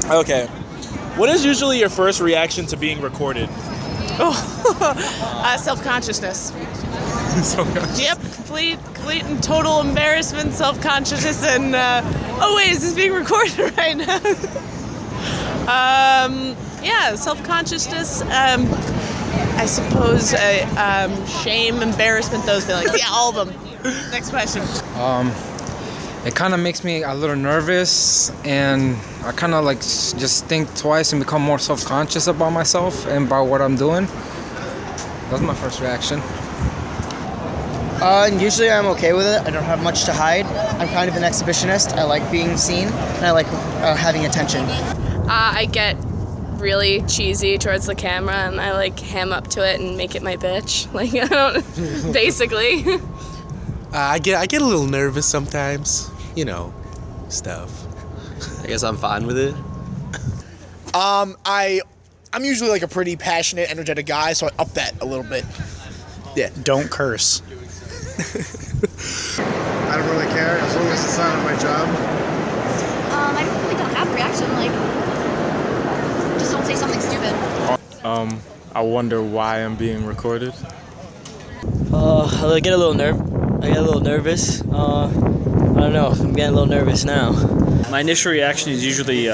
Okay. What is usually your first reaction to being recorded? Self-consciousness. Yep, complete and total embarrassment, self-consciousness, and oh wait, is this being recorded right now? Yeah, self-consciousness. I suppose shame, embarrassment, those feelings. Yeah, all of them. Next question. It kind of makes me a little nervous, and I kind of like just think twice and become more self-conscious about myself and about what I'm doing. That's my first reaction. Usually I'm okay with it. I don't have much to hide. I'm kind of an exhibitionist. I like being seen, and I like having attention. I get really cheesy towards the camera, and I like ham up to it and make it my bitch. Like, I don't, basically. I get a little nervous sometimes, you know, stuff. I guess I'm fine with it. I'm usually like a pretty passionate, energetic guy, so I up that a little bit. Yeah. Don't curse. I don't really care as long as it's not my job. I really don't have a reaction. Like, just don't say something stupid. I wonder why I'm being recorded. I get a little nervous. I don't know. I'm getting a little nervous now. My initial reaction is usually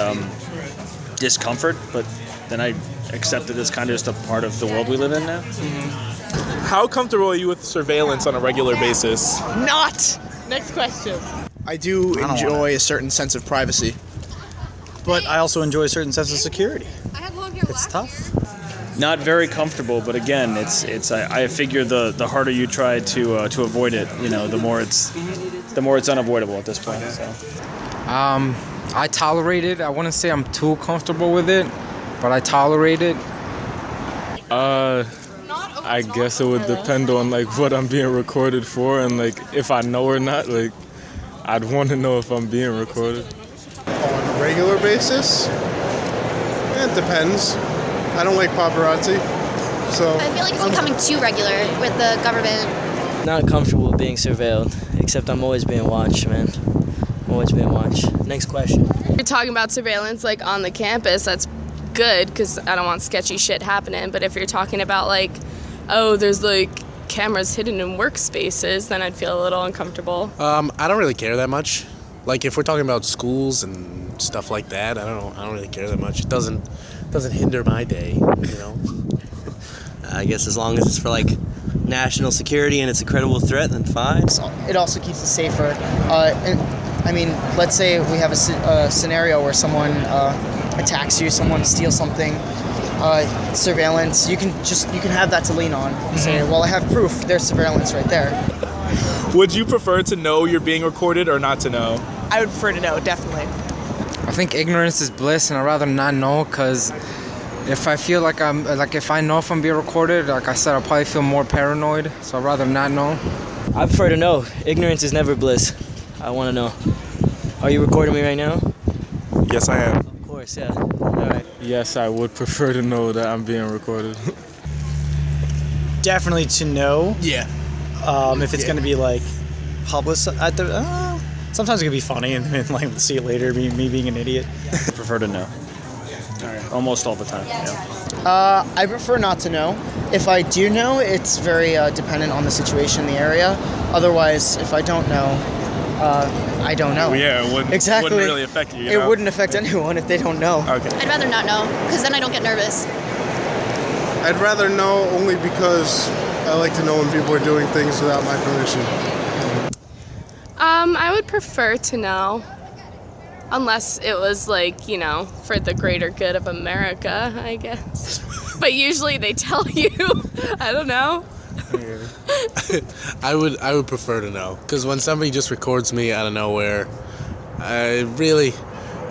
discomfort, but then I accept it as kind of just a part of the world we live in now. How comfortable are you with surveillance on a regular basis? Not. Next question. I do enjoy a certain sense of privacy. But I also enjoy a certain sense of security. It's tough. Not very comfortable, but again, I figure the harder you try to avoid it, you know, the more it's unavoidable at this point. So. I tolerate it. I wouldn't say I'm too comfortable with it, but I tolerate it. I guess it would depend on like what I'm being recorded for, and like if I know or not. Like, I'd want to know if I'm being recorded. On a regular basis? It depends. I don't like paparazzi, so... I feel like it's becoming too regular with the government. Not comfortable with being surveilled, except I'm always being watched, man. I'm always being watched. Next question. You're talking about surveillance like on the campus, that's good because I don't want sketchy shit happening. But if you're talking about like, oh, there's like cameras hidden in workspaces, then I'd feel a little uncomfortable. I don't really care that much. Like if we're talking about schools and stuff like that, I don't really care that much. It doesn't hinder my day, you know. I guess as long as it's for like national security and it's a credible threat, then fine. It also keeps us safer. I mean, let's say we have a scenario where someone attacks you, someone steals something. Surveillance. You can have that to lean on. Say, well, I have proof. There's surveillance right there. Would you prefer to know you're being recorded or not to know? I would prefer to know, definitely. I think ignorance is bliss, and I'd rather not know, because if I feel like if I know if I'm being recorded, like I said, I'll probably feel more paranoid, so I'd rather not know. I prefer to know. Ignorance is never bliss. I want to know. Are you recording me right now? Yes, I am. Of course, yeah. All right. Yes, I would prefer to know that I'm being recorded. Definitely to know. Yeah. If it's going to be like public, sometimes it can be funny and then like see it later, me being an idiot. I prefer to know. Almost all the time. Yeah. I prefer not to know. If I do know, it's very dependent on the situation in the area. Otherwise, if I don't know, I don't know. Well, yeah, it wouldn't really affect you. It wouldn't affect anyone if they don't know. Okay. I'd rather not know, because then I don't get nervous. I'd rather know only because I like to know when people are doing things without my permission. I would prefer to know, unless it was like, you know, for the greater good of America, I guess. But usually they tell you. I don't know. I would prefer to know, because when somebody just records me out of nowhere, it really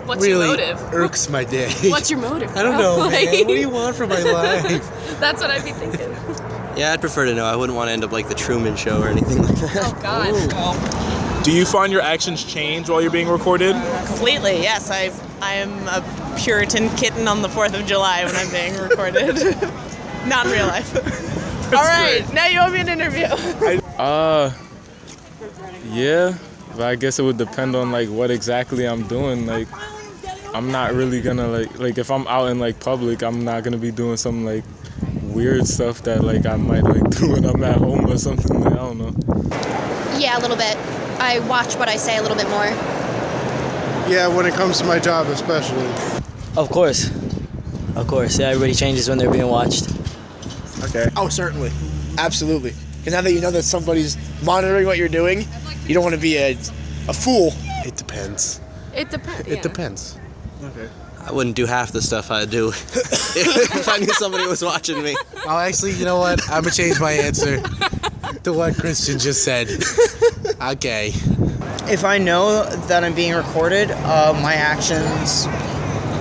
Your motive? irks my day. What's your motive? I don't know, man. What do you want from my life? That's what I'd be thinking. Yeah, I'd prefer to know. I wouldn't want to end up like the Truman Show or anything like that. Oh, God. Do you find your actions change while you're being recorded? Completely, yes. I am a Puritan kitten on the 4th of July when I'm being recorded. Not in real life. All right, now you owe me an interview. Yeah, but I guess it would depend on like what exactly I'm doing. Like, I'm not really gonna like if I'm out in like public, I'm not gonna be doing some like weird stuff that like I might like do when I'm at home or something. Like, I don't know. Yeah, a little bit. I watch what I say a little bit more. Yeah, when it comes to my job especially. Of course. Of course. Yeah, everybody changes when they're being watched. Okay. Oh, certainly. Absolutely. Because now that you know that somebody's monitoring what you're doing, you don't want to be a fool. It depends. It depends. It depends. Okay. I wouldn't do half the stuff I do if I knew somebody was watching me. Oh, actually, you know what? I'm gonna change my answer to what Christian just said. Okay. If I know that I'm being recorded, my actions,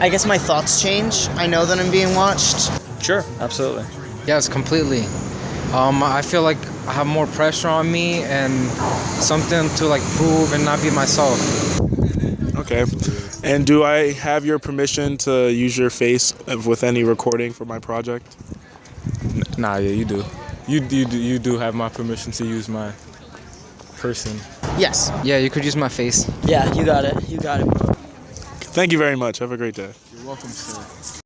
I guess my thoughts change. I know that I'm being watched. Sure, absolutely. Yes, completely. I feel like I have more pressure on me and something to like prove and not be myself. Okay. And do I have your permission to use your face with any recording for my project? Nah, yeah, you do. You do have my permission to use my person. Yes. Yeah, you could use my face. Yeah, you got it. You got it, bro. Thank you very much. Have a great day. You're welcome, sir.